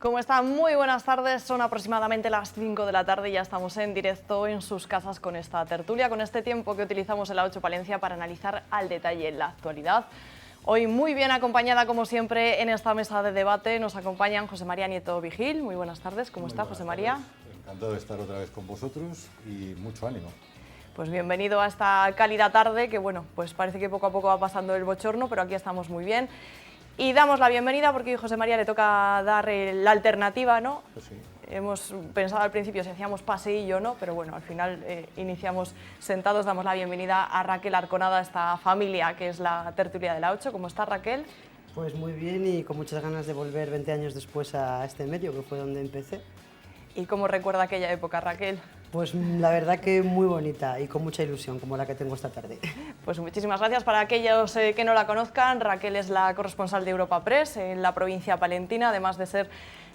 ¿Cómo están? Muy buenas tardes, son aproximadamente las 5 de la tarde y ya estamos en directo en sus casas con esta tertulia, con este tiempo que utilizamos en la 8 Palencia para analizar al detalle la actualidad. Hoy muy bien acompañada, como siempre, en esta mesa de debate nos acompañan José María Nieto Vigil. Muy buenas tardes, ¿cómo está José María? Encantado de estar otra vez con vosotros y mucho ánimo. Pues bienvenido a esta cálida tarde, que bueno, pues parece que poco a poco va pasando el bochorno, pero aquí estamos muy bien. Y damos la bienvenida porque hoy José María le toca dar la alternativa, ¿no? Pues sí. Hemos pensado al principio si hacíamos paseillo o no, pero bueno, al final iniciamos sentados. Damos la bienvenida a Raquel Arconada, a esta familia que es la tertulia de la 8. ¿Cómo está, Raquel? Pues muy bien y con muchas ganas de volver 20 años después a este medio, que fue donde empecé. ¿Y cómo recuerda aquella época, Raquel? Pues la verdad que muy bonita y con mucha ilusión, como la que tengo esta tarde. Pues muchísimas gracias. Para aquellos que no la conozcan, Raquel es la corresponsal de Europa Press en la provincia palentina, además de ser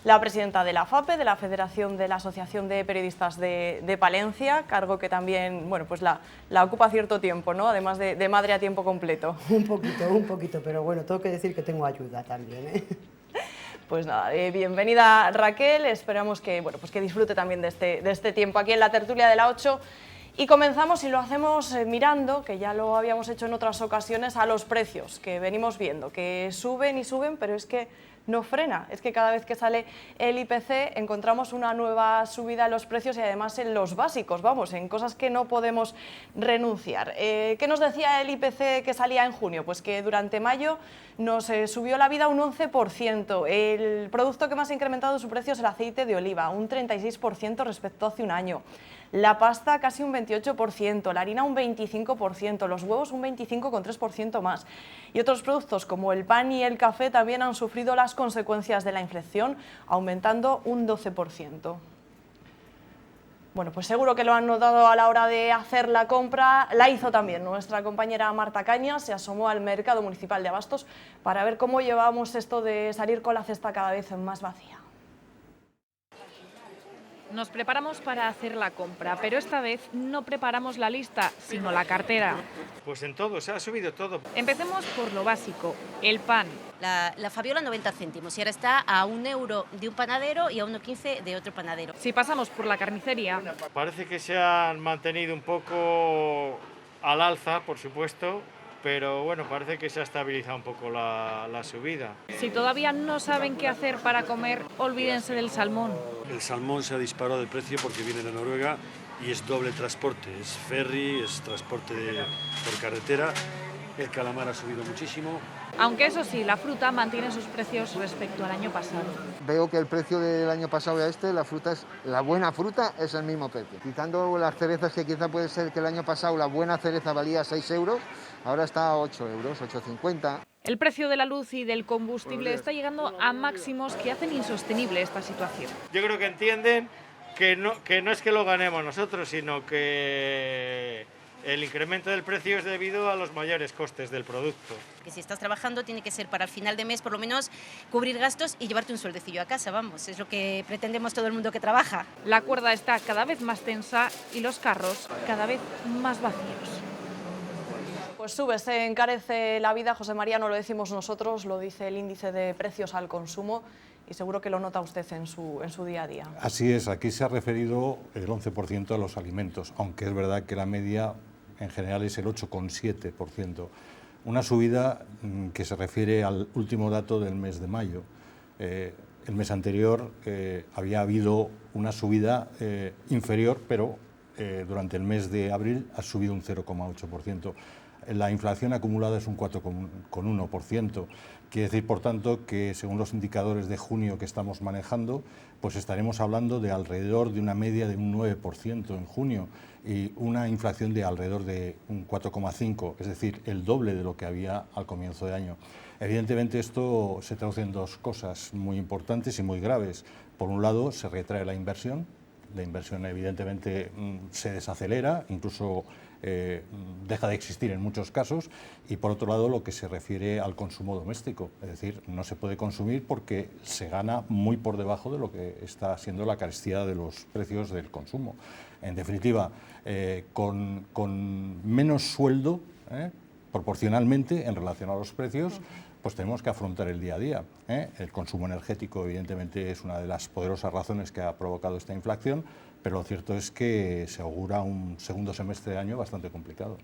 la presidenta de la FAPE, de la Federación de la Asociación de Periodistas de Palencia, cargo que también, bueno, pues la ocupa cierto tiempo, ¿no? Además de madre a tiempo completo. Un poquito, pero bueno, tengo que decir que tengo ayuda también, ¿eh? Pues nada, bienvenida Raquel, esperamos que, bueno, pues que disfrute también de este tiempo aquí en la tertulia de la 8 y comenzamos y lo hacemos mirando, que ya lo habíamos hecho en otras ocasiones, a los precios que venimos viendo, que suben y suben, pero es que no frena, es que cada vez que sale el IPC encontramos una nueva subida en los precios y además en los básicos, vamos, en cosas que no podemos renunciar. ¿Qué nos decía el IPC que salía en junio? Pues que durante mayo nos subió la vida un 11%, el producto que más ha incrementado su precio es el aceite de oliva, un 36% respecto a hace un año. La pasta casi un 28%, la harina un 25%, los huevos un 25,3% más. Y otros productos como el pan y el café también han sufrido las consecuencias de la inflación, aumentando un 12%. Bueno, pues seguro que lo han notado a la hora de hacer la compra. La hizo también nuestra compañera Marta Cañas, se asomó al mercado municipal de Abastos para ver cómo llevamos esto de salir con la cesta cada vez más vacía. Nos preparamos para hacer la compra, pero esta vez no preparamos la lista, sino la cartera. Pues en todo, se ha subido todo. Empecemos por lo básico, el pan. La Fabiola 90 céntimos y ahora está a €1 de un panadero y a 1,15 de otro panadero. Si pasamos por la carnicería, Parece que se han mantenido un poco al alza, por supuesto, pero bueno, parece que se ha estabilizado un poco la subida. si todavía no saben qué hacer para comer, olvídense del salmón. El salmón se ha disparado de precio porque viene de Noruega y es doble transporte, es ferry, es transporte por carretera. El calamar ha subido muchísimo. Aunque eso sí, la fruta mantiene sus precios respecto al año pasado. Veo que el precio del año pasado a la buena fruta es el mismo precio. Quitando las cerezas, que quizá puede ser que el año pasado la buena cereza valía 6 euros, ahora está a 8 euros, 8,50. El precio de la luz y del combustible está llegando a máximos que hacen insostenible esta situación. Yo creo que entienden que no es que lo ganemos nosotros, sino que el incremento del precio es debido a los mayores costes del producto. Que si estás trabajando tiene que ser para el final de mes por lo menos cubrir gastos y llevarte un sueldecillo a casa, vamos, es lo que pretendemos todo el mundo que trabaja. La cuerda está cada vez más tensa y los carros cada vez más vacíos. Pues sube, se encarece la vida, José María, no lo decimos nosotros, lo dice el índice de precios al consumo y seguro que lo nota usted en su día a día. Así es, aquí se ha referido el 11% a los alimentos, aunque es verdad que la media en general es el 8,7%. Una subida que se refiere al último dato del mes de mayo. El mes anterior había habido una subida inferior, pero durante el mes de abril ha subido un 0,8%. La inflación acumulada es un 4,1%. Quiere decir, por tanto, que según los indicadores de junio que estamos manejando, pues estaremos hablando de alrededor de una media de un 9% en junio y una inflación de alrededor de un 4,5%, es decir, el doble de lo que había al comienzo de año. Evidentemente esto se traduce en dos cosas muy importantes y muy graves. Por un lado, se retrae la inversión evidentemente se desacelera, incluso deja de existir en muchos casos, y por otro lado lo que se refiere al consumo doméstico, es decir, no se puede consumir porque se gana muy por debajo de lo que está siendo la carestía de los precios del consumo. En definitiva, con menos sueldo, proporcionalmente en relación a los precios, pues tenemos que afrontar el día a día, ¿eh? El consumo energético, evidentemente, es una de las poderosas razones que ha provocado esta inflación, pero lo cierto es que se augura un segundo semestre de año bastante complicado.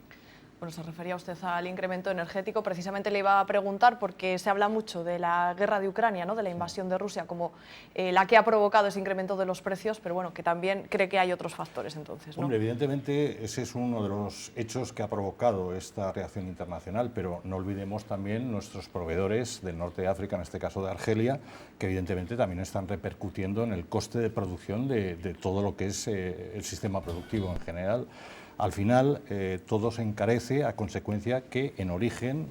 Bueno, se refería usted al incremento energético. Precisamente le iba a preguntar porque se habla mucho de la guerra de Ucrania, ¿no?, de la invasión de Rusia, como la que ha provocado ese incremento de los precios, pero bueno, que también cree que hay otros factores entonces, ¿no? Hombre, evidentemente ese es uno de los hechos que ha provocado esta reacción internacional, pero no olvidemos también nuestros proveedores del norte de África, en este caso de Argelia, que evidentemente también están repercutiendo en el coste de producción de todo lo que es el sistema productivo en general. Al final, todo se encarece a consecuencia que en origen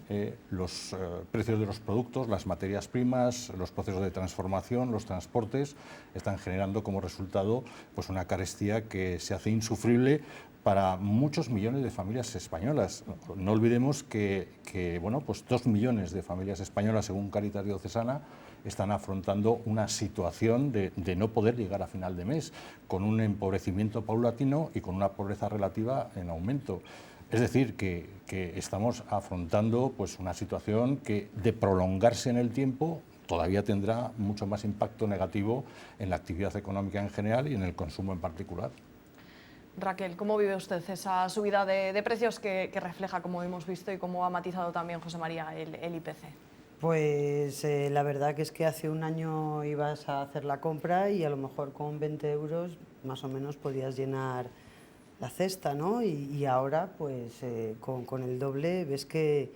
los precios de los productos, las materias primas, los procesos de transformación, los transportes, están generando como resultado pues una carestía que se hace insufrible para muchos millones de familias españolas. No olvidemos que bueno, pues 2 millones de familias españolas, según Cáritas Diocesana, están afrontando una situación de no poder llegar a final de mes, con un empobrecimiento paulatino y con una pobreza relativa en aumento. Es decir, que estamos afrontando pues una situación que, de prolongarse en el tiempo, todavía tendrá mucho más impacto negativo en la actividad económica en general y en el consumo en particular. Raquel, ¿cómo vive usted esa subida de precios que refleja, como hemos visto, y cómo ha matizado también José María el IPC? Pues la verdad que es que hace un año ibas a hacer la compra y a lo mejor con 20 euros más o menos podías llenar la cesta, ¿no? Y ahora pues con el doble ves que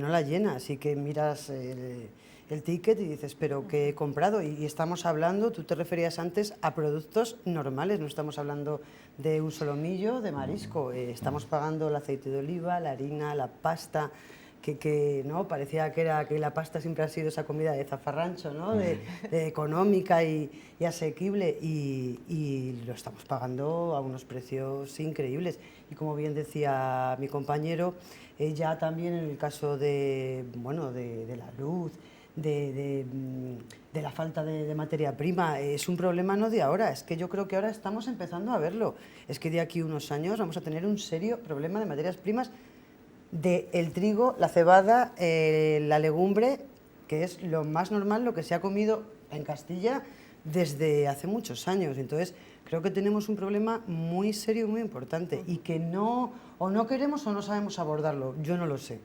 no la llenas y que miras el ticket y dices, pero ¿qué he comprado? Y estamos hablando, tú te referías antes a productos normales, no estamos hablando de un solomillo de marisco, estamos pagando el aceite de oliva, la harina, la pasta, que no parecía que la pasta siempre ha sido esa comida de zafarrancho, ¿no? de económica y asequible, y lo estamos pagando a unos precios increíbles. Y como bien decía mi compañero, ya también en el caso de la luz, de la falta de materia prima, es un problema no de ahora, es que yo creo que ahora estamos empezando a verlo. Es que de aquí a unos años vamos a tener un serio problema de materias primas, del trigo, la cebada, la legumbre, que es lo más normal, lo que se ha comido en Castilla desde hace muchos años. Entonces, creo que tenemos un problema muy serio y muy importante y que no queremos o no sabemos abordarlo, yo no lo sé.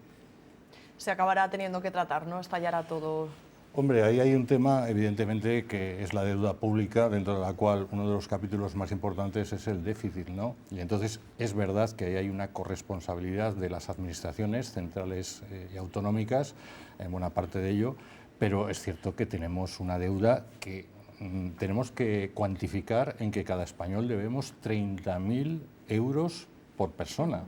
Se acabará teniendo que tratar, ¿no? Estallará todo. Hombre, ahí hay un tema, evidentemente, que es la deuda pública, dentro de la cual uno de los capítulos más importantes es el déficit, ¿no? Y entonces es verdad que ahí hay una corresponsabilidad de las administraciones centrales y autonómicas, en buena parte de ello, pero es cierto que tenemos una deuda que tenemos que cuantificar en que cada español debemos 30.000 euros por persona,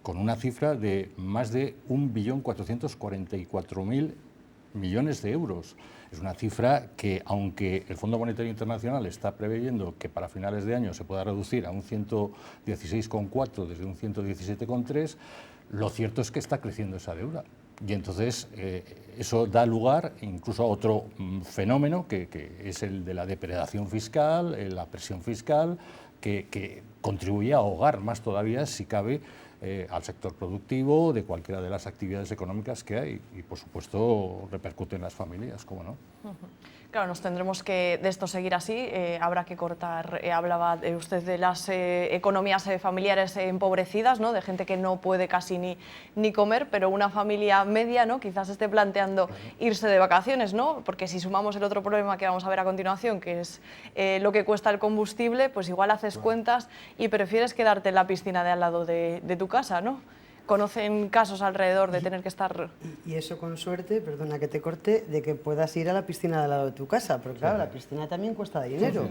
con una cifra de más de 1.444.000 millones de euros. Es una cifra que, aunque el Fondo Monetario Internacional está preveyendo que para finales de año se pueda reducir a un 116,4 desde un 117,3, lo cierto es que está creciendo esa deuda. Y entonces eso da lugar incluso a otro fenómeno que es el de la depredación fiscal, la presión fiscal, que contribuye a ahogar más todavía, si cabe, al sector productivo de cualquiera de las actividades económicas que hay y, por supuesto, repercute en las familias, ¿cómo no? Claro, nos tendremos que de esto seguir así, habrá que cortar, hablaba usted de las economías familiares empobrecidas, ¿no? De gente que no puede casi ni comer, pero una familia media, ¿no? Quizás esté planteando irse de vacaciones, ¿no? Porque si sumamos el otro problema que vamos a ver a continuación, que es lo que cuesta el combustible, pues igual haces cuentas y prefieres quedarte en la piscina de al lado de tu casa, ¿no? ¿Conocen casos alrededor de tener que estar...? Y eso con suerte, perdona que te corte, de que puedas ir a la piscina de al lado de tu casa, porque claro, la piscina también cuesta dinero.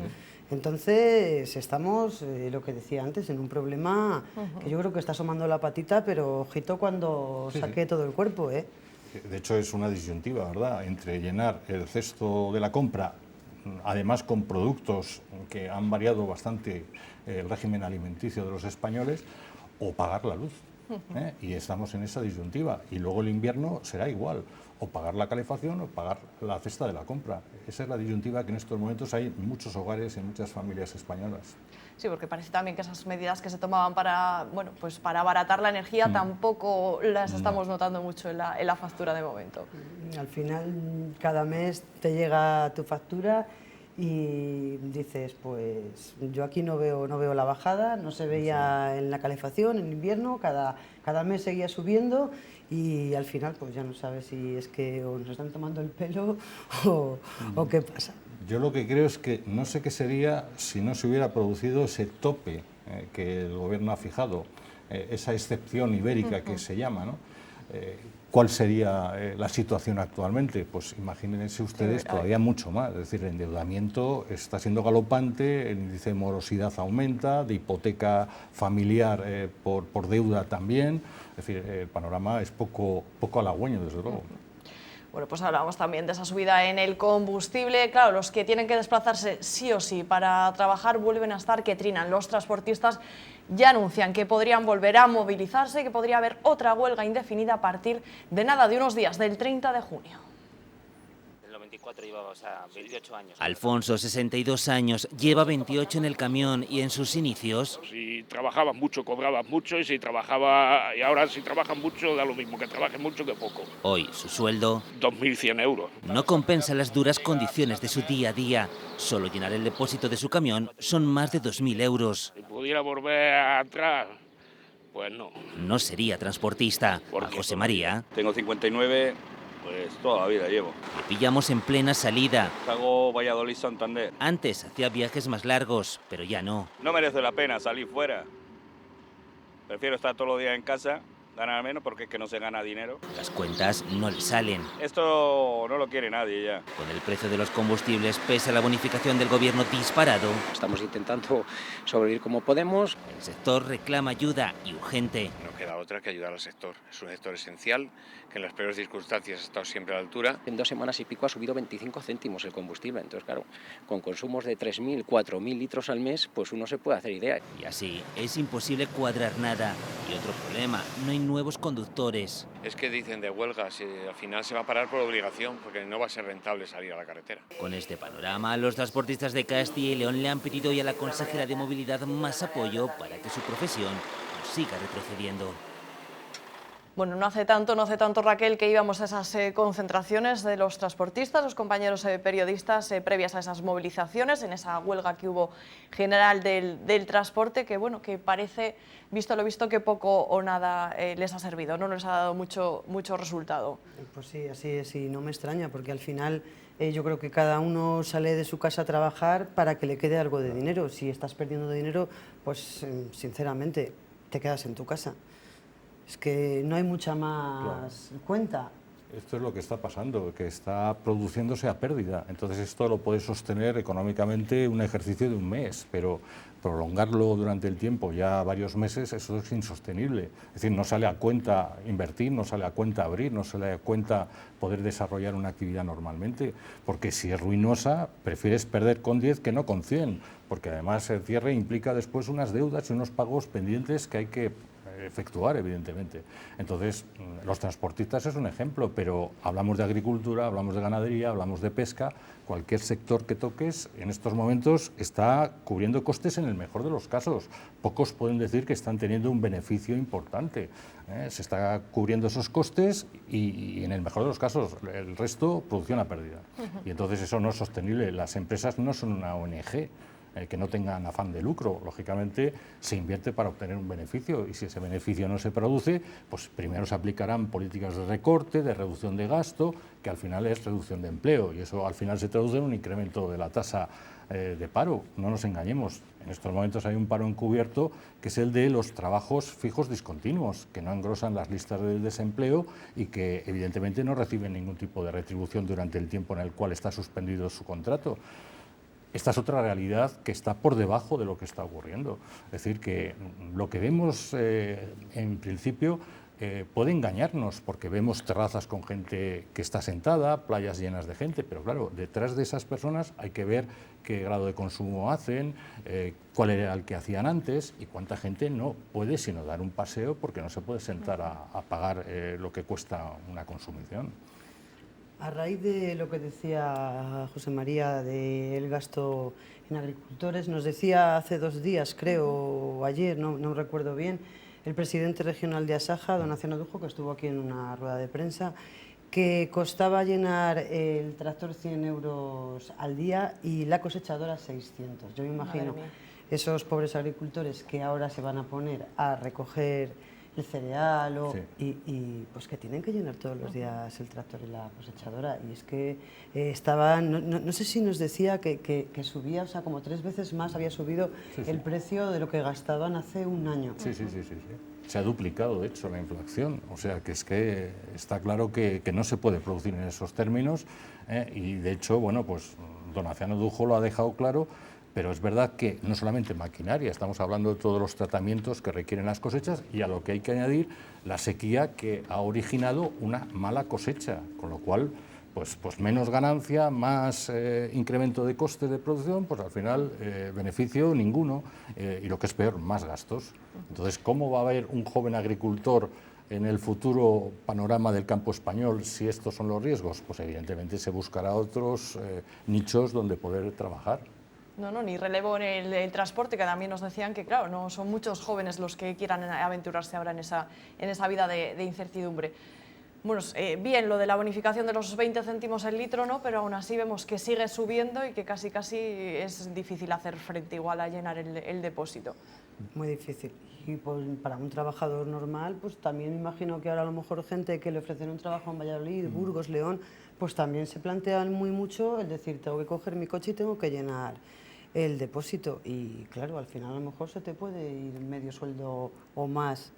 Entonces estamos, lo que decía antes, en un problema que yo creo que está asomando la patita, pero ojito cuando saque todo el cuerpo, ¿eh? De hecho es una disyuntiva, ¿verdad?, entre llenar el cesto de la compra, además con productos que han variado bastante el régimen alimenticio de los españoles, o pagar la luz. Y estamos en esa disyuntiva. Y luego el invierno será igual, o pagar la calefacción o pagar la cesta de la compra. Esa es la disyuntiva que en estos momentos hay en muchos hogares, en muchas familias españolas. Sí, porque parece también que esas medidas que se tomaban para, bueno, pues para abaratar la energía tampoco las estamos notando mucho en la factura de momento. Al final, cada mes te llega tu factura y dices, pues yo aquí no veo la bajada, no se veía en la calefacción en invierno, cada mes seguía subiendo y al final pues ya no sabes si es que o nos están tomando el pelo o qué pasa. Yo lo que creo es que no sé qué sería si no se hubiera producido ese tope que el gobierno ha fijado, esa excepción ibérica que se llama, ¿no? ¿Cuál sería la situación actualmente? Pues imagínense ustedes todavía mucho más, es decir, el endeudamiento está siendo galopante, el índice de morosidad aumenta, de hipoteca familiar por deuda también, es decir, el panorama es poco halagüeño, desde luego. Bueno, pues hablábamos también de esa subida en el combustible. Claro, los que tienen que desplazarse sí o sí para trabajar vuelven a estar que trinan. Los transportistas ya anuncian que podrían volver a movilizarse, que podría haber otra huelga indefinida a partir de nada, de unos días, del 30 de junio. En el 94 llevaba, 28 años. Alfonso, 62 años, lleva 28 en el camión y en sus inicios... Si trabajabas mucho, cobrabas mucho, y ahora si trabajas mucho da lo mismo, que trabajes mucho que poco. Hoy su sueldo... 2.100 euros. No compensa las duras condiciones de su día a día. Solo llenar el depósito de su camión son más de 2.000 euros. Si pudiera volver atrás, pues no. No sería transportista. A José María... Tengo 59... Pues toda la vida llevo. Le pillamos en plena salida. Hago Valladolid-Santander. Antes hacía viajes más largos, pero ya no. No merece la pena salir fuera. Prefiero estar todos los días en casa, ganar menos porque es que no se gana dinero. Las cuentas no le salen. Esto no lo quiere nadie ya. Con el precio de los combustibles, pese a la bonificación del gobierno disparado, estamos intentando sobrevivir como podemos. El sector reclama ayuda y urgente. No queda otra que ayudar al sector. Es un sector esencial que en las peores circunstancias ha estado siempre a la altura. En 2 semanas y pico ha subido 25 céntimos el combustible. Entonces, claro, con consumos de 3.000, 4.000 litros al mes, pues uno se puede hacer idea. Y así es imposible cuadrar nada. Y otro problema, no hay nuevos conductores. Es que dicen de huelgas y al final se va a parar por obligación porque no va a ser rentable salir a la carretera. Con este panorama, los transportistas de Castilla y León le han pedido hoy a la consejera de Movilidad más apoyo para que su profesión no siga retrocediendo. Bueno, no hace tanto, Raquel, que íbamos a esas concentraciones de los transportistas, los compañeros periodistas previas a esas movilizaciones, en esa huelga que hubo general del transporte, que bueno, que parece, visto lo visto, que poco o nada les ha servido, no les ha dado mucho resultado. Pues sí, así es, y no me extraña, porque al final yo creo que cada uno sale de su casa a trabajar para que le quede algo de dinero. Si estás perdiendo dinero, pues sinceramente te quedas en tu casa. Es que no hay mucha más cuenta. Esto es lo que está pasando, que está produciéndose a pérdida. Entonces esto lo puede sostener económicamente un ejercicio de un mes, pero prolongarlo durante el tiempo, ya varios meses, eso es insostenible. Es decir, no sale a cuenta invertir, no sale a cuenta abrir, no sale a cuenta poder desarrollar una actividad normalmente, porque si es ruinosa, prefieres perder con 10 que no con 100, porque además el cierre implica después unas deudas y unos pagos pendientes que hay que efectuar, evidentemente. Entonces, los transportistas es un ejemplo, pero hablamos de agricultura, hablamos de ganadería, hablamos de pesca, cualquier sector que toques en estos momentos está cubriendo costes en el mejor de los casos. Pocos pueden decir que están teniendo un beneficio importante. Se está cubriendo esos costes y en el mejor de los casos el resto producción a pérdida. Y entonces eso no es sostenible. Las empresas no son una ONG. Que no tengan afán de lucro, lógicamente se invierte para obtener un beneficio y si ese beneficio no se produce, pues primero se aplicarán políticas de recorte, de reducción de gasto, que al final es reducción de empleo y eso al final se traduce en un incremento de la tasa de paro. No nos engañemos, en estos momentos hay un paro encubierto que es el de los trabajos fijos discontinuos, que no engrosan las listas del desempleo y que evidentemente no reciben ningún tipo de retribución durante el tiempo en el cual está suspendido su contrato. Esta es otra realidad que está por debajo de lo que está ocurriendo. Es decir, que lo que vemos en principio puede engañarnos, porque vemos terrazas con gente que está sentada, playas llenas de gente, pero claro, detrás de esas personas hay que ver qué grado de consumo hacen, cuál era el que hacían antes y cuánta gente no puede sino dar un paseo porque no se puede sentar a pagar lo que cuesta una consumición. A raíz de lo que decía José María del gasto en agricultores, nos decía hace 2 días, creo, o ayer, no recuerdo bien, el presidente regional de Asaja, don Naciano Dujo, que estuvo aquí en una rueda de prensa, que costaba llenar el tractor 100 euros al día y la cosechadora 600. Yo me imagino esos pobres agricultores que ahora se van a poner a recoger el cereal y pues que tienen que llenar todos los días el tractor y la cosechadora. Y es que estaban, no sé si nos decía que subía, o sea, como 3 veces más había subido el precio de lo que gastaban hace un año. Sí. Se ha duplicado, de hecho, la inflación. O sea, que es que está claro que no se puede producir en esos términos y, de hecho, bueno, pues don Naciano Dujo lo ha dejado claro. Pero es verdad que no solamente maquinaria, estamos hablando de todos los tratamientos que requieren las cosechas y a lo que hay que añadir la sequía que ha originado una mala cosecha, con lo cual pues menos ganancia, más incremento de costes de producción, pues al final beneficio ninguno y lo que es peor, más gastos. Entonces, ¿cómo va a haber un joven agricultor en el futuro panorama del campo español si estos son los riesgos? Pues evidentemente se buscará otros nichos donde poder trabajar. No, ni relevo en el transporte, que también nos decían que, claro, no son muchos jóvenes los que quieran aventurarse ahora en esa vida de incertidumbre. Bueno, bien lo de la bonificación de los 20 céntimos el litro, ¿no? Pero aún así vemos que sigue subiendo y que casi es difícil hacer frente igual a llenar el depósito. Muy difícil. Y pues, para un trabajador normal, pues también me imagino que ahora a lo mejor gente que le ofrecen un trabajo en Valladolid, Burgos, León, pues también se plantean mucho el decir, tengo que coger mi coche y tengo que llenar el depósito. Y claro, al final a lo mejor se te puede ir medio sueldo o más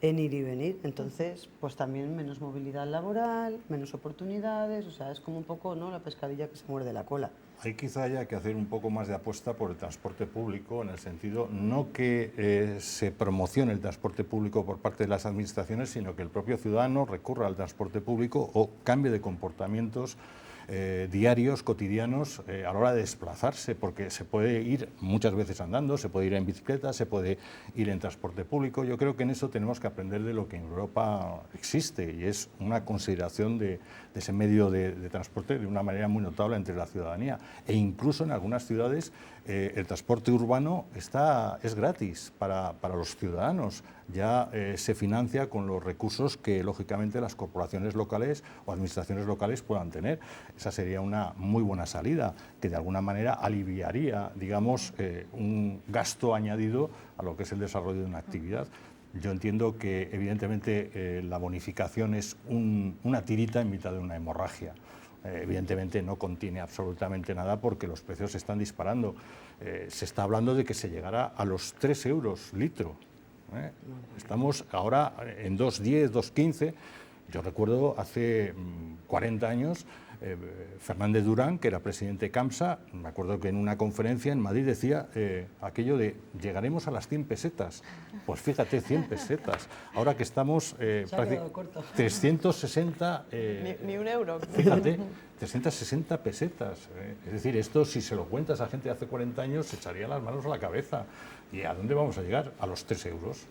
en ir y venir. Entonces, pues también menos movilidad laboral, menos oportunidades, o sea, es como un poco, ¿no?, la pescadilla que se muerde la cola. Hay quizá ya que hacer un poco más de apuesta por el transporte público, en el sentido no que se promocione el transporte público por parte de las administraciones, sino que el propio ciudadano recurra al transporte público o cambie de comportamientos diarios, cotidianos, a la hora de desplazarse, porque se puede ir muchas veces andando, se puede ir en bicicleta, se puede ir en transporte público. Yo creo que en eso tenemos que aprender de lo que en Europa existe y es una consideración de ese medio de transporte de una manera muy notable entre la ciudadanía. E incluso en algunas ciudades el transporte urbano es gratis para los ciudadanos. Ya se financia con los recursos que lógicamente las corporaciones locales o administraciones locales puedan tener. Esa sería una muy buena salida que de alguna manera aliviaría, digamos, un gasto añadido a lo que es el desarrollo de una actividad. Yo entiendo que evidentemente la bonificación es una tirita en mitad de una hemorragia. Evidentemente no contiene absolutamente nada porque los precios se están disparando. Se está hablando de que se llegará a los 3 euros litro. Estamos ahora en 2,10, 2,15. Yo recuerdo hace 40 años Fernández Durán, que era presidente de CAMSA, me acuerdo que en una conferencia en Madrid decía aquello de llegaremos a las 100 pesetas. Pues fíjate, 100 pesetas. Ahora que estamos 360... ni un euro. Fíjate, 360 pesetas. Es decir, esto si se lo cuentas a gente de hace 40 años se echaría las manos a la cabeza. ¿Y a dónde vamos a llegar? A los 3 euros.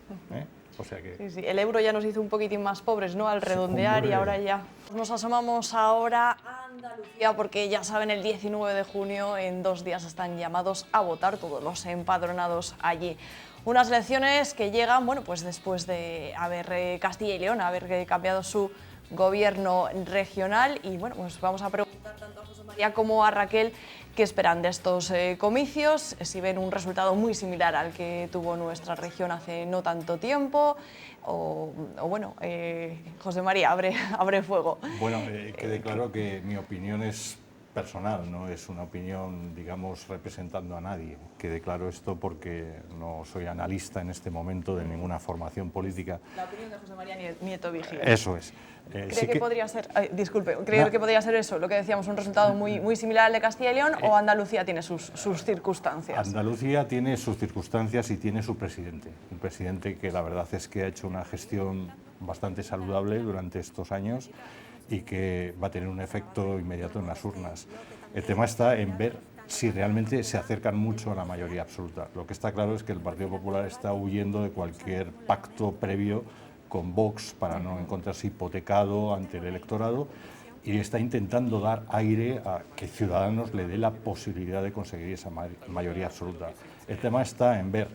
O sea que... Sí, el euro ya nos hizo un poquitín más pobres, ¿no?, al redondear, y ahora ya. Nos asomamos ahora a Andalucía porque ya saben, el 19 de junio, en 2 días, están llamados a votar todos los empadronados allí. Unas elecciones que llegan, bueno, pues después de haber Castilla y León, haber cambiado su gobierno regional, y bueno, pues vamos a preguntar tanto a José María como a Raquel qué esperan de estos comicios, si ven un resultado muy similar al que tuvo nuestra región hace no tanto tiempo, o bueno, José María, abre fuego. Bueno, quede claro que mi opinión es personal, no es una opinión, digamos, representando a nadie. Quede claro esto porque no soy analista en este momento de ninguna formación política. La opinión de José María Nieto Vigil. Eso es. ¿Cree que podría ser, que podría ser eso, lo que decíamos, un resultado muy similar al de Castilla y León, o Andalucía tiene sus circunstancias? Andalucía tiene sus circunstancias y tiene su presidente. Un presidente que la verdad es que ha hecho una gestión bastante saludable durante estos años y que va a tener un efecto inmediato en las urnas. El tema está en ver si realmente se acercan mucho a la mayoría absoluta. Lo que está claro es que el Partido Popular está huyendo de cualquier pacto previo con Vox para no encontrarse hipotecado ante el electorado y está intentando dar aire a que Ciudadanos le dé la posibilidad de conseguir esa mayoría absoluta. El tema está en ver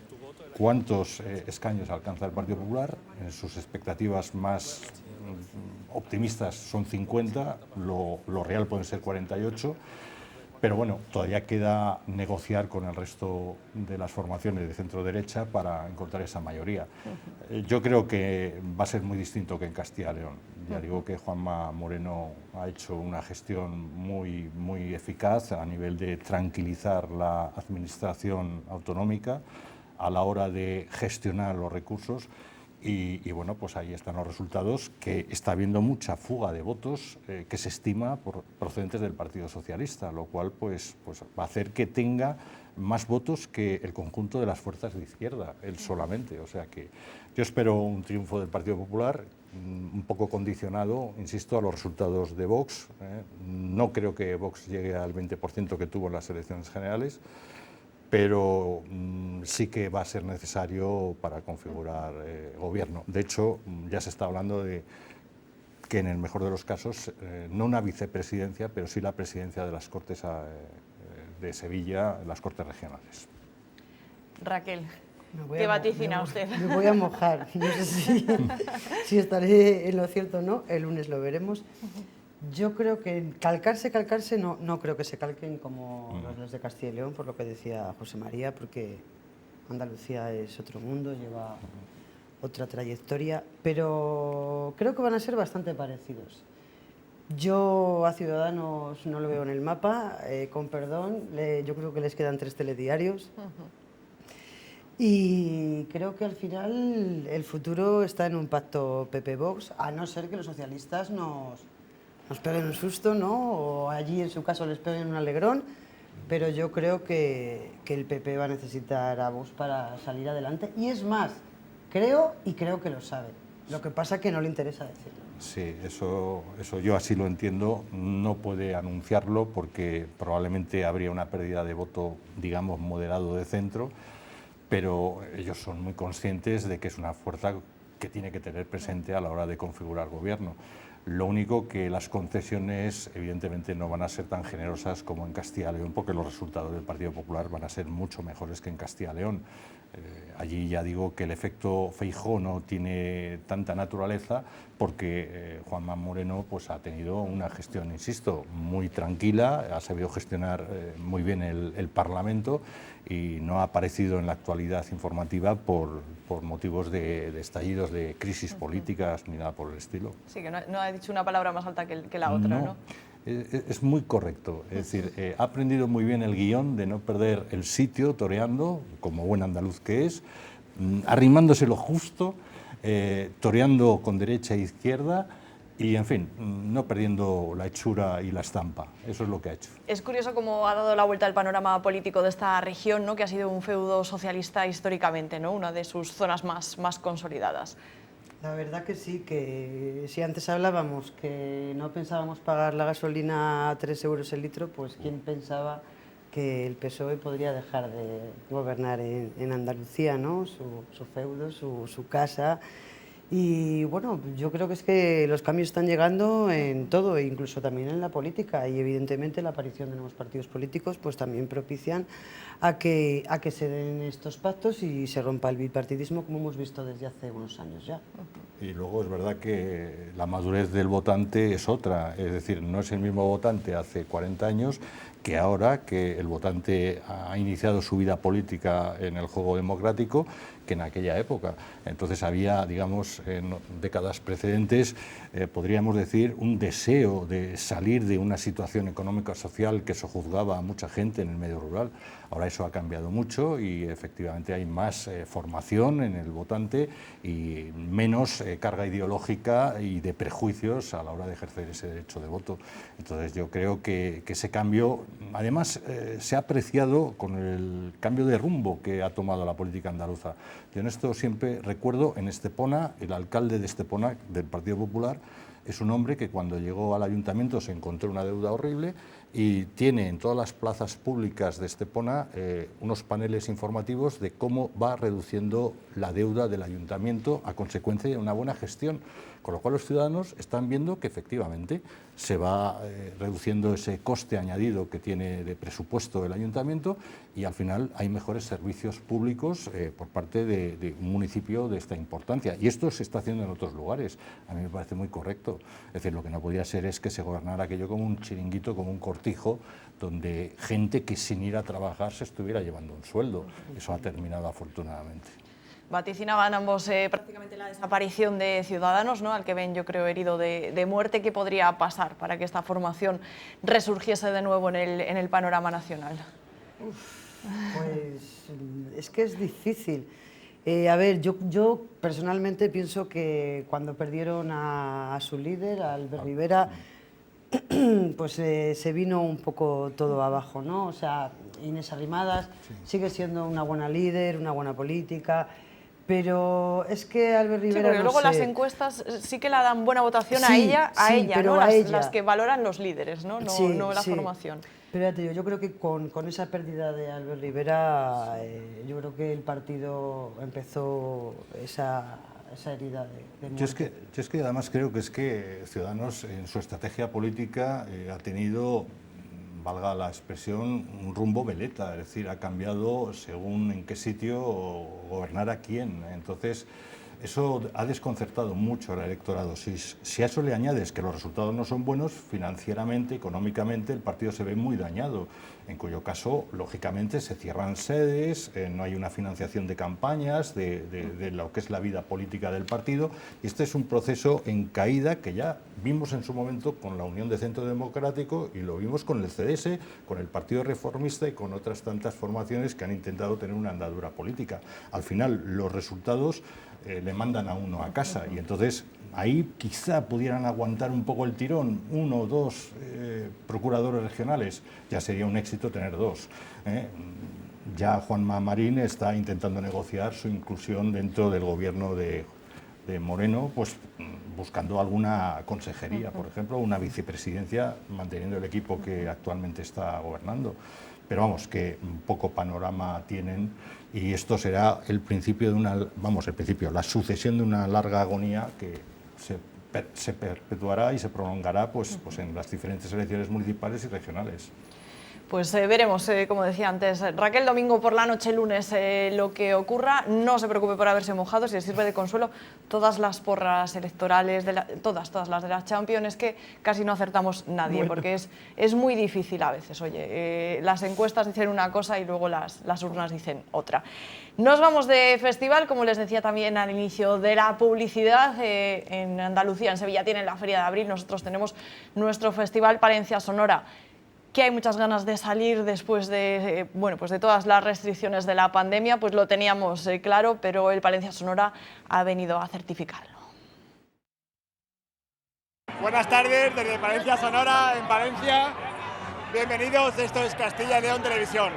cuántos escaños alcanza el Partido Popular. En sus expectativas más optimistas son 50, lo real pueden ser 48, pero bueno, todavía queda negociar con el resto de las formaciones de centro-derecha para encontrar esa mayoría. Yo creo que va a ser muy distinto que en Castilla y León. Ya digo que Juanma Moreno ha hecho una gestión muy eficaz a nivel de tranquilizar la administración autonómica a la hora de gestionar los recursos y bueno, pues ahí están los resultados, que está habiendo mucha fuga de votos que se estima procedentes del Partido Socialista, lo cual pues va a hacer que tenga más votos que el conjunto de las fuerzas de izquierda, él solamente. O sea que yo espero un triunfo del Partido Popular, un poco condicionado, insisto, a los resultados de Vox. No creo que Vox llegue al 20% que tuvo en las elecciones generales, pero sí que va a ser necesario para configurar gobierno. De hecho, ya se está hablando de que en el mejor de los casos, no una vicepresidencia, pero sí la presidencia de las Cortes de Sevilla, las Cortes regionales. Raquel, ¿qué vaticina usted? Me voy a mojar, no sé si estaré en lo cierto o no, el lunes lo veremos. Yo creo que calcarse, no creo que se calquen como los de Castilla y León, por lo que decía José María, porque Andalucía es otro mundo, lleva otra trayectoria, pero creo que van a ser bastante parecidos. Yo a Ciudadanos no lo veo en el mapa, con perdón, yo creo que les quedan 3 telediarios. Y creo que al final el futuro está en un pacto PP-Vox, a no ser que los socialistas nos peguen un susto, ¿no? O allí en su caso les peguen un alegrón, pero yo creo que el PP va a necesitar a Vox para salir adelante. Y es más, creo que lo sabe. Lo que pasa es que no le interesa decirlo. Sí, eso yo así lo entiendo. No puede anunciarlo porque probablemente habría una pérdida de voto, digamos, moderado de centro, pero ellos son muy conscientes de que es una fuerza que tiene que tener presente a la hora de configurar gobierno. Lo único que las concesiones evidentemente no van a ser tan generosas como en Castilla y León, porque los resultados del Partido Popular van a ser mucho mejores que en Castilla y León. Allí ya digo que el efecto Feijóo no tiene tanta naturaleza porque Juanma Moreno pues, ha tenido una gestión, insisto, muy tranquila, ha sabido gestionar muy bien el Parlamento y no ha aparecido en la actualidad informativa por motivos de estallidos, de crisis políticas ni nada por el estilo. Sí, que no ha dicho una palabra más alta que la otra, ¿no? Es muy correcto, es decir, ha aprendido muy bien el guión de no perder el sitio toreando, como buen andaluz que es, arrimándose lo justo, toreando con derecha e izquierda y, en fin, no perdiendo la hechura y la estampa. Eso es lo que ha hecho. Es curioso cómo ha dado la vuelta al panorama político de esta región, ¿no? Que ha sido un feudo socialista históricamente, ¿no? Una de sus zonas más consolidadas. La verdad que sí, que si antes hablábamos que no pensábamos pagar la gasolina a 3 euros el litro, pues quién pensaba que el PSOE podría dejar de gobernar en Andalucía, ¿no? Su feudo, su casa. Y bueno, yo creo que es que los cambios están llegando en todo, incluso también en la política, y evidentemente la aparición de nuevos partidos políticos pues también propician a que se den estos pactos y se rompa el bipartidismo, como hemos visto desde hace unos años ya. Y luego es verdad que la madurez del votante es otra, es decir, no es el mismo votante hace 40 años que ahora, que el votante ha iniciado su vida política en el juego democrático, que en aquella época. Entonces había, digamos, en décadas precedentes, podríamos decir, un deseo de salir de una situación económica o social que sojuzgaba a mucha gente en el medio rural. Ahora eso ha cambiado mucho y efectivamente hay más formación en el votante y menos carga ideológica y de prejuicios a la hora de ejercer ese derecho de voto. Entonces yo creo que ese cambio además se ha apreciado con el cambio de rumbo que ha tomado la política andaluza. Yo en esto siempre recuerdo en Estepona, el alcalde de Estepona, del Partido Popular, es un hombre que cuando llegó al ayuntamiento se encontró una deuda horrible y tiene en todas las plazas públicas de Estepona unos paneles informativos de cómo va reduciendo la deuda del ayuntamiento a consecuencia de una buena gestión, con lo cual los ciudadanos están viendo que efectivamente se va reduciendo ese coste añadido que tiene de presupuesto el ayuntamiento y al final hay mejores servicios públicos por parte de un municipio de esta importancia. Y esto se está haciendo en otros lugares. A mí me parece muy correcto. Es decir, lo que no podía ser es que se gobernara aquello como un chiringuito, como un cortijo, donde gente que sin ir a trabajar se estuviera llevando un sueldo. Eso ha terminado afortunadamente. Vaticinaban ambos prácticamente la desaparición de Ciudadanos, ¿no? Al que ven, yo creo, herido de muerte. ¿Qué podría pasar para que esta formación resurgiese de nuevo en el panorama nacional? Pues es que es difícil. A ver, yo personalmente pienso que cuando perdieron a su líder, a Albert Rivera, pues se vino un poco todo abajo, ¿no? O sea, Inés Arrimadas sigue siendo una buena líder, una buena política, pero es que Albert Rivera... Sí, porque luego las encuestas sí que la dan buena votación a ella, pero ¿no? a ella. Las que valoran los líderes, ¿no? No la formación. Pero ya te digo, yo creo que con esa pérdida de Albert Rivera, yo creo que el partido empezó esa herida de muerte. Yo es que además creo que es que Ciudadanos en su estrategia política ha tenido, valga la expresión, un rumbo veleta, es decir, ha cambiado según en qué sitio gobernar a quién. Entonces, eso ha desconcertado mucho al electorado. Si a eso le añades que los resultados no son buenos, financieramente, económicamente, el partido se ve muy dañado, en cuyo caso, lógicamente, se cierran sedes, no hay una financiación de campañas, de lo que es la vida política del partido, y este es un proceso en caída que ya vimos en su momento con la Unión de Centro Democrático y lo vimos con el CDS, con el Partido Reformista y con otras tantas formaciones que han intentado tener una andadura política. Al final, los resultados le mandan a uno a casa y entonces ahí quizá pudieran aguantar un poco el tirón, 1 o 2 procuradores regionales, ya sería un éxito tener 2. Ya Juanma Marín está intentando negociar su inclusión dentro del gobierno de Moreno, pues buscando alguna consejería, por ejemplo, una vicepresidencia, manteniendo el equipo que actualmente está gobernando. Pero vamos, que poco panorama tienen y esto será el principio de la sucesión de una larga agonía que se perpetuará y se prolongará pues en las diferentes elecciones municipales y regionales. Pues veremos, como decía antes Raquel, domingo por la noche, lunes, lo que ocurra. No se preocupe por haberse mojado, si le sirve de consuelo, todas las porras electorales, todas las de la Champions, es que casi no acertamos nadie, porque es muy difícil a veces. Oye, las encuestas dicen una cosa y luego las urnas dicen otra. Nos vamos de festival, como les decía también al inicio de la publicidad, en Andalucía, en Sevilla tienen la Feria de Abril, nosotros tenemos nuestro festival Palencia Sonora, que hay muchas ganas de salir después de, pues de todas las restricciones de la pandemia, pues lo teníamos claro, pero el Palencia Sonora ha venido a certificarlo. Buenas tardes desde Palencia Sonora, en Palencia. Bienvenidos, esto es Castilla y León Televisión.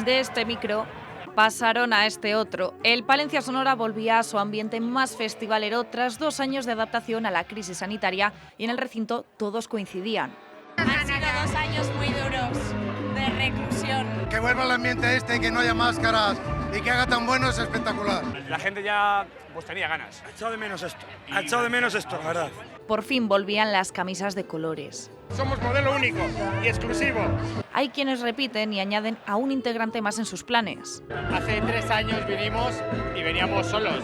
De este micro pasaron a este otro. El Palencia Sonora volvía a su ambiente más festivalero tras 2 años de adaptación a la crisis sanitaria y en el recinto todos coincidían. Han sido 2 años muy duros de reclusión. Que vuelva el ambiente este, que no haya máscaras y que haga tan bueno es espectacular. La gente ya pues tenía ganas. Ha echado de menos esto, la verdad. Por fin volvían las camisas de colores. Somos modelo único y exclusivo. Hay quienes repiten y añaden a un integrante más en sus planes. Hace 3 años vinimos y veníamos solos.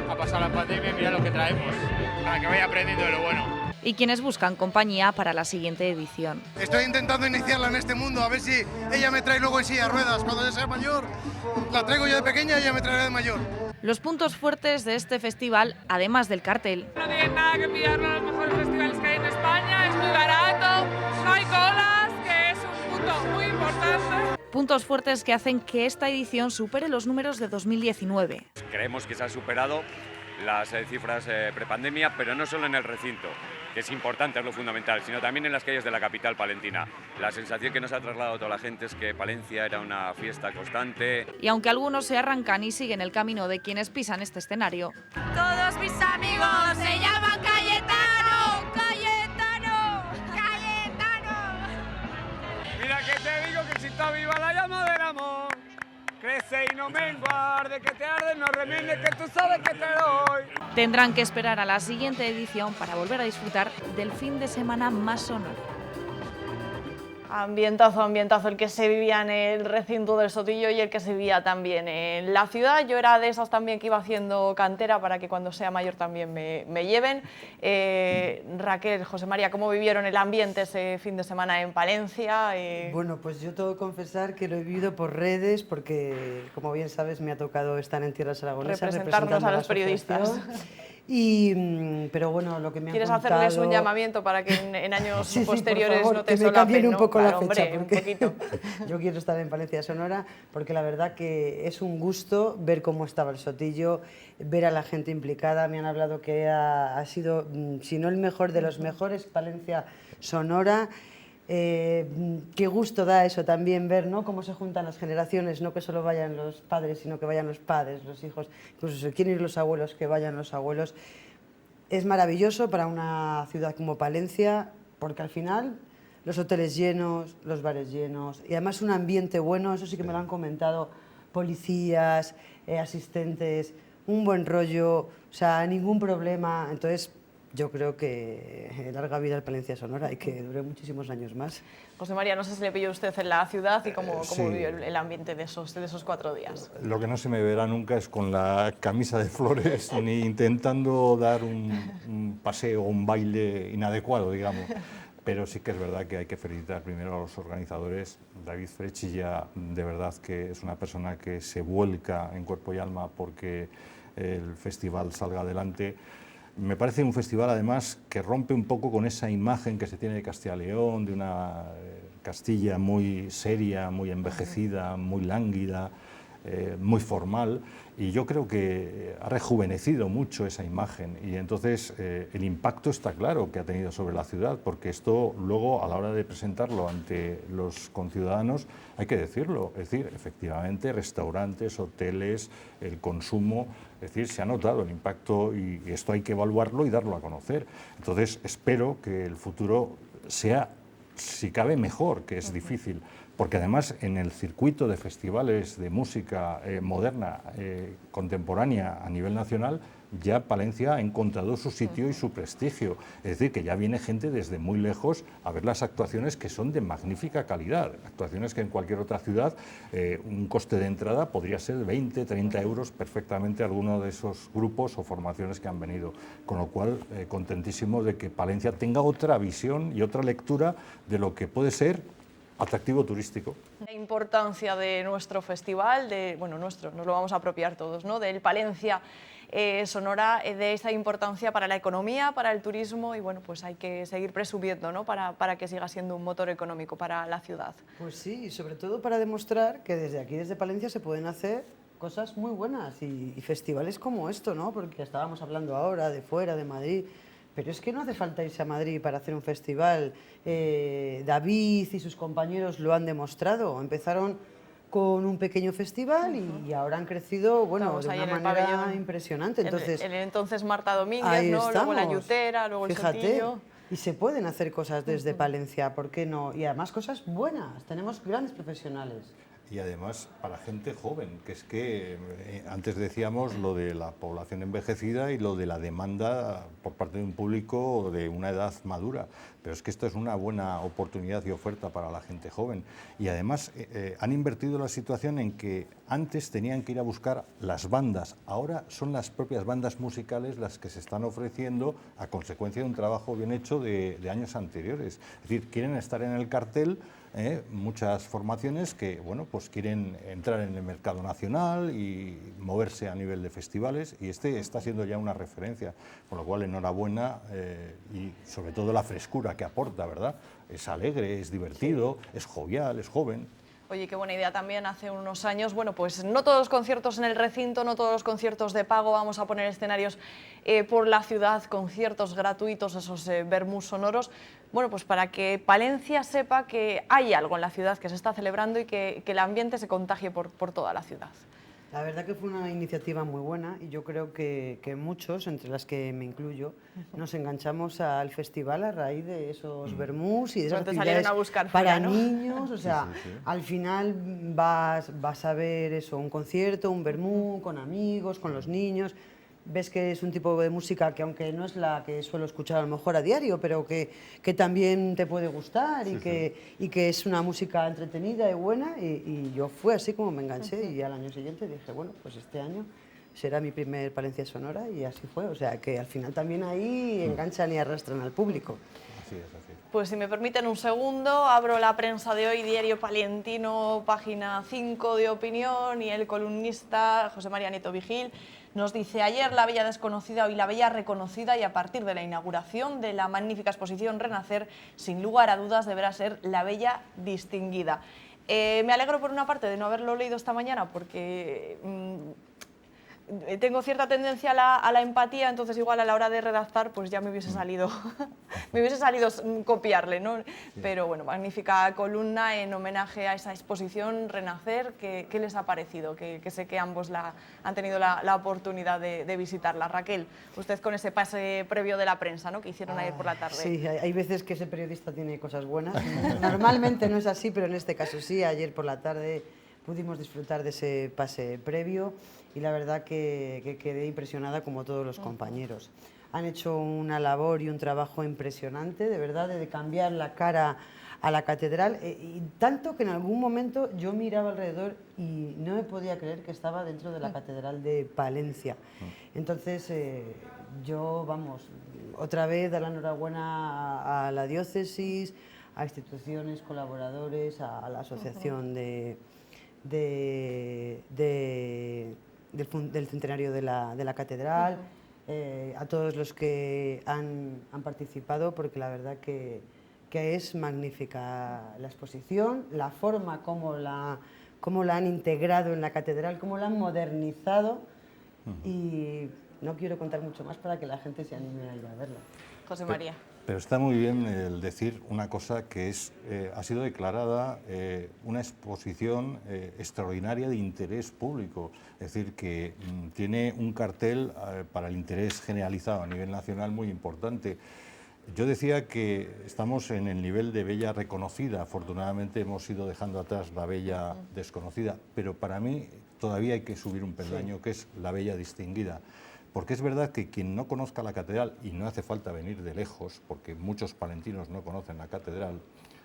Ha pasado la pandemia y mira lo que traemos, para que vaya aprendiendo de lo bueno. Y quienes buscan compañía para la siguiente edición. Estoy intentando iniciarla en este mundo, a ver si ella me trae luego en silla de ruedas. Cuando ya sea mayor, la traigo yo de pequeña y ella me traerá de mayor. Los puntos fuertes de este festival, además del cartel. No tienen nada que envidiarle a los mejores festivales que hay en España, es muy barato, no hay colas, que es un punto muy importante. Puntos fuertes que hacen que esta edición supere los números de 2019. Creemos que se han superado las cifras prepandemia, pero no solo en el recinto, que es importante, es lo fundamental, sino también en las calles de la capital palentina. La sensación que nos ha trasladado toda la gente es que Palencia era una fiesta constante. Y aunque algunos se arrancan y siguen el camino de quienes pisan este escenario, Todos mis amigos se llaman Cayetano, Cayetano, Cayetano. Mira que te digo que si está viva la llama del amor, crece y no mengua, arde que te arde, no remines que tú sabes que te doy. tendrán que esperar a la siguiente edición para volver a disfrutar del fin de semana más sonoro. Ambientazo, ambientazo el que se vivía en el recinto del Sotillo y el que se vivía también en la ciudad. Yo era de esas también que iba haciendo cantera para que cuando sea mayor también me lleven. Raquel, José María, ¿cómo vivieron el ambiente ese fin de semana en Palencia? Bueno, pues yo tengo que confesar que lo he vivido por redes porque, como bien sabes, me ha tocado estar en tierras aragonesas representarnos a los periodistas. Pero bueno, lo que me han ¿Quieres contado... hacerles un llamamiento para que en años sí, posteriores por favor, no te que me cambien solapen, un poco la Claro, fecha, hombre, porque un poquito. yo quiero estar en Palencia Sonora, porque la verdad que es un gusto ver cómo estaba el Sotillo, ver a la gente implicada. Me han hablado que ha sido, si no el mejor de los mejores, Palencia Sonora. Qué gusto da eso también, ver, ¿no?, cómo se juntan las generaciones, no que solo vayan los padres, sino que vayan los padres, los hijos, incluso si quieren ir los abuelos, que vayan los abuelos. Es maravilloso para una ciudad como Palencia, porque al final los hoteles llenos, los bares llenos, y además un ambiente bueno, eso sí que me lo han comentado, policías, asistentes, un buen rollo, o sea, ningún problema. Entonces, yo creo que larga vida al Palencia Sonora y que dure muchísimos años más. José María, no sé si le pilló usted en la ciudad y cómo Sí. vivió el ambiente de esos 4 días. Lo que no se me verá nunca es con la camisa de flores ni intentando dar un paseo o un baile inadecuado, digamos. Pero sí que es verdad que hay que felicitar primero a los organizadores. David Frechilla, de verdad que es una persona que se vuelca en cuerpo y alma porque el festival salga adelante. Me parece un festival, además, que rompe un poco con esa imagen que se tiene de Castilla y León, de una Castilla muy seria, muy envejecida, muy lánguida, muy formal, y yo creo que ha rejuvenecido mucho esa imagen, y entonces el impacto está claro que ha tenido sobre la ciudad, porque esto luego, a la hora de presentarlo ante los conciudadanos, hay que decirlo, es decir, efectivamente, restaurantes, hoteles, el consumo, es decir, se ha notado el impacto y esto hay que evaluarlo y darlo a conocer. Entonces, espero que el futuro sea, si cabe, mejor, que es difícil, porque además en el circuito de festivales de música moderna, contemporánea a nivel nacional, ya Palencia ha encontrado su sitio y su prestigio. Es decir, que ya viene gente desde muy lejos a ver las actuaciones, que son de magnífica calidad. Actuaciones que en cualquier otra ciudad un coste de entrada podría ser 20, 30 euros perfectamente alguno de esos grupos o formaciones que han venido. Con lo cual, contentísimo de que Palencia tenga otra visión y otra lectura de lo que puede ser atractivo turístico. La importancia de nuestro festival, nos lo vamos a apropiar todos, ¿no?, del Palencia Sonora, de esa importancia para la economía, para el turismo, y bueno, pues hay que seguir presumiendo, ¿no?, para que siga siendo un motor económico para la ciudad. Pues sí, y sobre todo para demostrar que desde aquí, desde Palencia, se pueden hacer cosas muy buenas y festivales como esto, ¿no?, porque estábamos hablando ahora de fuera, de Madrid. Pero es que no hace falta irse a Madrid para hacer un festival. David y sus compañeros lo han demostrado. Empezaron con un pequeño festival y ahora han crecido, bueno, de una manera impresionante. Entonces, entonces Marta Domínguez, ahí ¿no?, luego la estamos. Yutera, luego el Fíjate, Sotillo. y se pueden hacer cosas desde Palencia, ¿por qué no? Y además cosas buenas, tenemos grandes profesionales. Y además para gente joven, que es que antes decíamos lo de la población envejecida y lo de la demanda por parte de un público de una edad madura, pero es que esto es una buena oportunidad y oferta para la gente joven. Y además han invertido la situación en que antes tenían que ir a buscar las bandas, ahora son las propias bandas musicales las que se están ofreciendo a consecuencia de un trabajo bien hecho de años anteriores. Es decir, quieren estar en el cartel. Muchas formaciones que, bueno, pues quieren entrar en el mercado nacional y moverse a nivel de festivales, y este está siendo ya una referencia, con lo cual enhorabuena, y sobre todo la frescura que aporta, ¿verdad? Es alegre, es divertido, es jovial, es joven. Oye, qué buena idea también hace unos años. Bueno, pues no todos los conciertos en el recinto, no todos los conciertos de pago, vamos a poner escenarios por la ciudad, conciertos gratuitos, esos vermús sonoros. Bueno, pues para que Palencia sepa que hay algo en la ciudad que se está celebrando y que el ambiente se contagie por toda la ciudad. La verdad que fue una iniciativa muy buena y yo creo que muchos, entre las que me incluyo, nos enganchamos al festival a raíz de esos vermús y de esas actividades para niños. O sea, al final vas a ver eso, un concierto, un vermú con amigos, con los niños. Ves que es un tipo de música que, aunque no es la que suelo escuchar a lo mejor a diario, pero que también te puede gustar y que es una música entretenida y buena. Y yo fue así como me enganché y al año siguiente dije, bueno, pues este año será mi primer Palencia Sonora y así fue. O sea, que al final también ahí enganchan y arrastran al público. Así es, así es. Pues si me permiten un segundo, abro la prensa de hoy, Diario Palentino, página 5 de opinión, y el columnista José María Nieto Vigil nos dice: ayer la bella desconocida, hoy la bella reconocida, y a partir de la inauguración de la magnífica exposición Renacer, sin lugar a dudas deberá ser la bella distinguida. Me alegro por una parte de no haberlo leído esta mañana porque tengo cierta tendencia a la empatía, entonces igual a la hora de redactar pues ya me hubiese salido copiarle, ¿no? Pero bueno, magnífica columna en homenaje a esa exposición Renacer. ¿Qué les ha parecido? Que sé que ambos han tenido la oportunidad de visitarla. Raquel, usted con ese pase previo de la prensa, ¿no?, que hicieron ayer por la tarde. Sí, hay veces que ese periodista tiene cosas buenas. Normalmente no es así, pero en este caso sí. Ayer por la tarde pudimos disfrutar de ese pase previo y la verdad que quedé impresionada como todos los compañeros. Han hecho una labor y un trabajo impresionante, de verdad, de cambiar la cara a la catedral, y tanto que en algún momento yo miraba alrededor y no me podía creer que estaba dentro de la catedral de Palencia. Entonces yo, vamos, otra vez dar la enhorabuena a la diócesis, a instituciones, colaboradores, a la asociación del centenario de la catedral, a todos los que han participado, porque la verdad que es magnífica la exposición, la forma como la han integrado en la catedral, cómo la han modernizado, y no quiero contar mucho más para que la gente se anime a ir a verla. José María. Pero está muy bien el decir una cosa que ha sido declarada una exposición extraordinaria de interés público, es decir, que tiene un cartel para el interés generalizado a nivel nacional muy importante. Yo decía que estamos en el nivel de bella reconocida, afortunadamente hemos ido dejando atrás la bella desconocida, pero para mí todavía hay que subir un peldaño, que es la bella distinguida. Porque es verdad que quien no conozca la catedral, y no hace falta venir de lejos, porque muchos palentinos no conocen la catedral,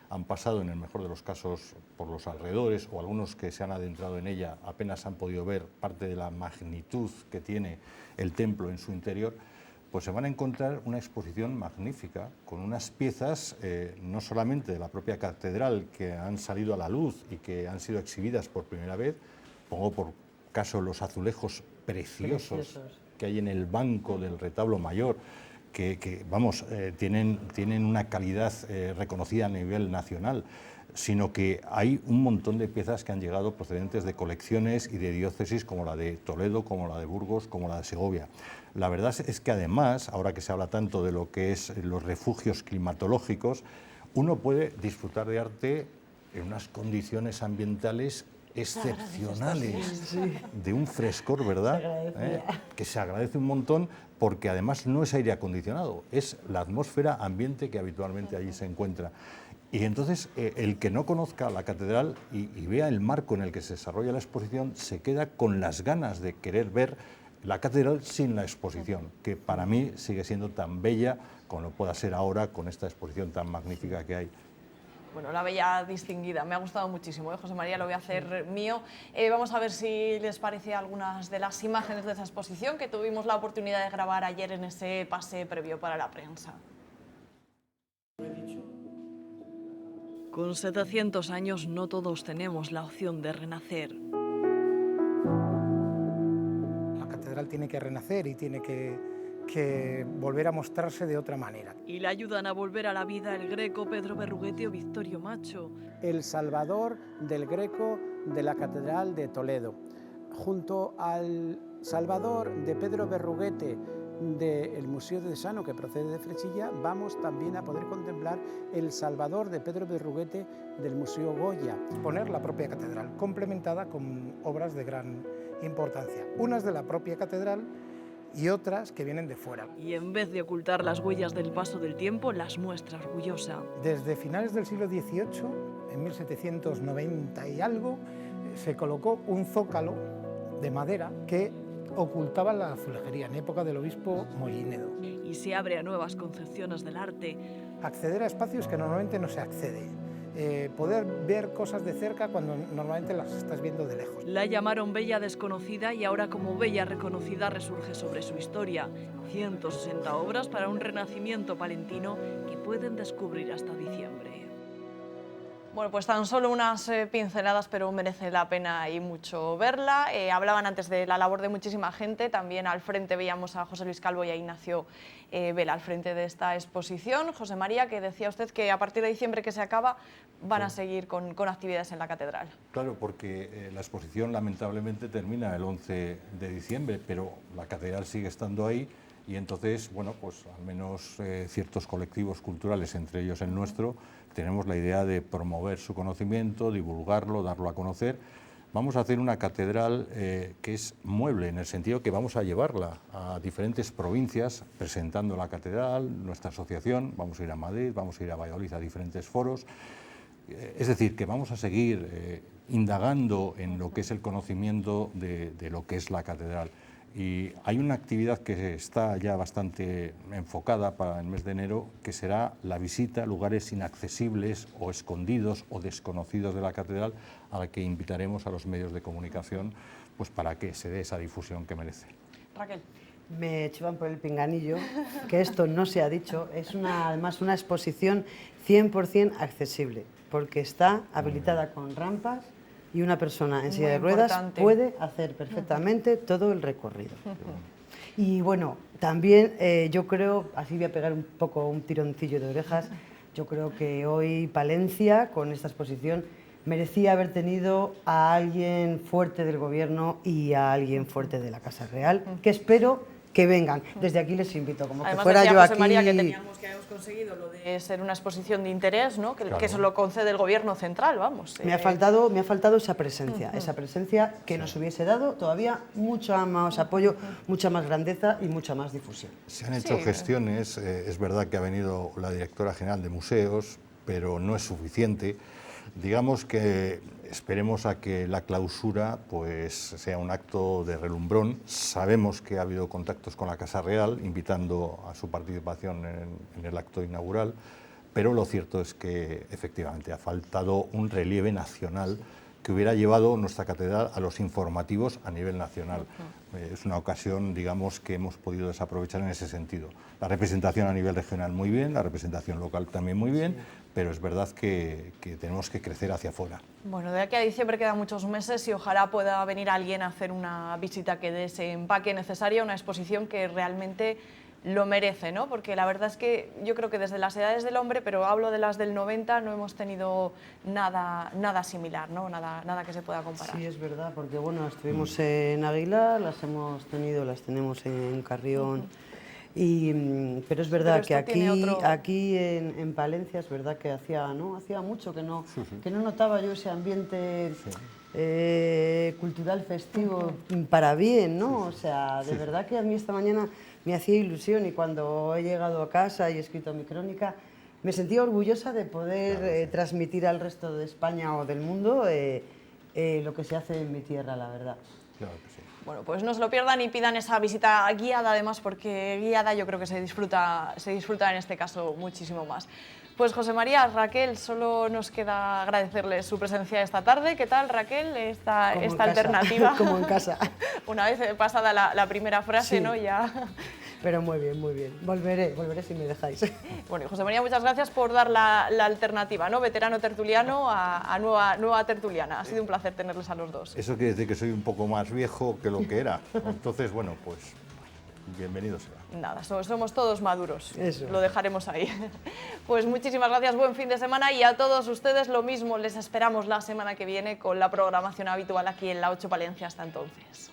han pasado en el mejor de los casos por los alrededores, o algunos que se han adentrado en ella apenas han podido ver parte de la magnitud que tiene el templo en su interior, pues se van a encontrar una exposición magnífica, con unas piezas no solamente de la propia catedral que han salido a la luz y que han sido exhibidas por primera vez, pongo por caso los azulejos preciosos que hay en el banco del retablo mayor, que vamos, tienen una calidad reconocida a nivel nacional, sino que hay un montón de piezas que han llegado procedentes de colecciones y de diócesis como la de Toledo, como la de Burgos, como la de Segovia. La verdad es que además, ahora que se habla tanto de lo que es los refugios climatológicos, uno puede disfrutar de arte en unas condiciones ambientales excepcionales, de un frescor, ¿verdad? Que se agradece un montón, porque además no es aire acondicionado, es la atmósfera ambiente que habitualmente allí se encuentra. Y entonces el que no conozca la catedral y vea el marco en el que se desarrolla la exposición, se queda con las ganas de querer ver la catedral sin la exposición, que para mí sigue siendo tan bella como lo pueda ser ahora con esta exposición tan magnífica que hay. Bueno, la bella distinguida, me ha gustado muchísimo, José María, lo voy a hacer mío. Vamos a ver si les parece algunas de las imágenes de esa exposición que tuvimos la oportunidad de grabar ayer en ese pase previo para la prensa. Con 700 años no todos tenemos la opción de renacer. La catedral tiene que renacer y tiene que que volver a mostrarse de otra manera. Y le ayudan a volver a la vida el Greco, Pedro Berruguete o Victorio Macho. El Salvador del Greco de la Catedral de Toledo, junto al Salvador de Pedro Berruguete del Museo de Sano, que procede de Frechilla, vamos también a poder contemplar el Salvador de Pedro Berruguete del Museo Goya. Exponer la propia catedral, complementada con obras de gran importancia, unas de la propia catedral y otras que vienen de fuera. Y en vez de ocultar las huellas del paso del tiempo, las muestra orgullosa. Desde finales del siglo XVIII, en 1790 y algo, se colocó un zócalo de madera que ocultaba la azulejería en época del obispo Mollinedo. Y se abre a nuevas concepciones del arte. Acceder a espacios que normalmente no se accede. Poder ver cosas de cerca cuando normalmente las estás viendo de lejos. La llamaron Bella Desconocida y ahora como Bella Reconocida resurge sobre su historia. 160 obras para un renacimiento palentino que pueden descubrir hasta diciembre. Bueno, pues tan solo unas pinceladas, pero merece la pena y mucho verla. Hablaban antes de la labor de muchísima gente, también al frente veíamos a José Luis Calvo y a Ignacio Vela al frente de esta exposición. José María, que decía usted que a partir de diciembre que se acaba van a seguir con actividades en la catedral. Claro, porque la exposición lamentablemente termina el 11 de diciembre, pero la catedral sigue estando ahí. Y entonces, bueno, pues al menos ciertos colectivos culturales, entre ellos el nuestro, tenemos la idea de promover su conocimiento, divulgarlo, darlo a conocer. Vamos a hacer una catedral que es mueble, en el sentido que vamos a llevarla a diferentes provincias presentando la catedral, nuestra asociación, vamos a ir a Madrid, vamos a ir a Valladolid a diferentes foros. Es decir, que vamos a seguir indagando en lo que es el conocimiento de lo que es la catedral. Y hay una actividad que está ya bastante enfocada para el mes de enero, que será la visita a lugares inaccesibles o escondidos o desconocidos de la catedral, a la que invitaremos a los medios de comunicación pues para que se dé esa difusión que merece. Raquel. Me chivan por el pinganillo, que esto no se ha dicho, es además una exposición 100% accesible, porque está habilitada con rampas, y una persona en silla de ruedas puede hacer perfectamente todo el recorrido. Y bueno, también yo creo, así voy a pegar un poco un tironcillo de orejas, yo creo que hoy Palencia, con esta exposición, merecía haber tenido a alguien fuerte del gobierno y a alguien fuerte de la Casa Real, que espero que vengan. Desde aquí les invito, como además, que fuera yo José aquí... María, que habíamos conseguido lo de ser una exposición de interés, ¿no? Que, claro, que eso lo concede el gobierno central, vamos. Me ha faltado esa presencia que nos hubiese dado todavía mucho más apoyo, mucha más grandeza y mucha más difusión. Se han hecho gestiones, es verdad que ha venido la directora general de museos, pero no es suficiente. Digamos que esperemos a que la clausura pues sea un acto de relumbrón. Sabemos que ha habido contactos con la Casa Real, invitando a su participación en el acto inaugural, pero lo cierto es que efectivamente ha faltado un relieve nacional que hubiera llevado nuestra catedral a los informativos a nivel nacional. Es una ocasión, digamos, que hemos podido desaprovechar en ese sentido. La representación a nivel regional muy bien, la representación local también muy bien, pero es verdad que tenemos que crecer hacia afuera. Bueno, de aquí a diciembre quedan muchos meses y ojalá pueda venir alguien a hacer una visita que dé ese empaque necesario, una exposición que realmente lo merece, ¿no? Porque la verdad es que yo creo que desde las edades del hombre, pero hablo de las del 90, no hemos tenido nada similar, ¿no? Nada que se pueda comparar. Sí, es verdad, porque bueno, estuvimos en Aguilar, las tenemos en Carrión, pero es verdad que aquí en Palencia es verdad que hacía mucho que no notaba yo ese ambiente cultural festivo para bien, ¿no? O sea, de verdad que a mí esta mañana me hacía ilusión y cuando he llegado a casa y he escrito mi crónica me sentía orgullosa de poder transmitir al resto de España o del mundo lo que se hace en mi tierra, la verdad. Claro que sí. Bueno, pues no se lo pierdan y pidan esa visita guiada además, porque guiada yo creo que se disfruta en este caso muchísimo más. Pues José María, Raquel, solo nos queda agradecerles su presencia esta tarde. ¿Qué tal, Raquel, esta alternativa? Como en casa. Una vez pasada la primera frase, sí, ¿no? Ya... Pero muy bien, muy bien. Volveré si me dejáis. Bueno, y José María, muchas gracias por dar la alternativa, ¿no? Veterano tertuliano a nueva tertuliana. Ha sido un placer tenerles a los dos. Eso quiere decir que soy un poco más viejo que lo que era. Entonces, bueno, pues bienvenido será. Nada, somos todos maduros. Eso. Lo dejaremos ahí. Pues muchísimas gracias, buen fin de semana, y a todos ustedes lo mismo. Les esperamos la semana que viene con la programación habitual aquí en La 8 Palencia. Hasta entonces.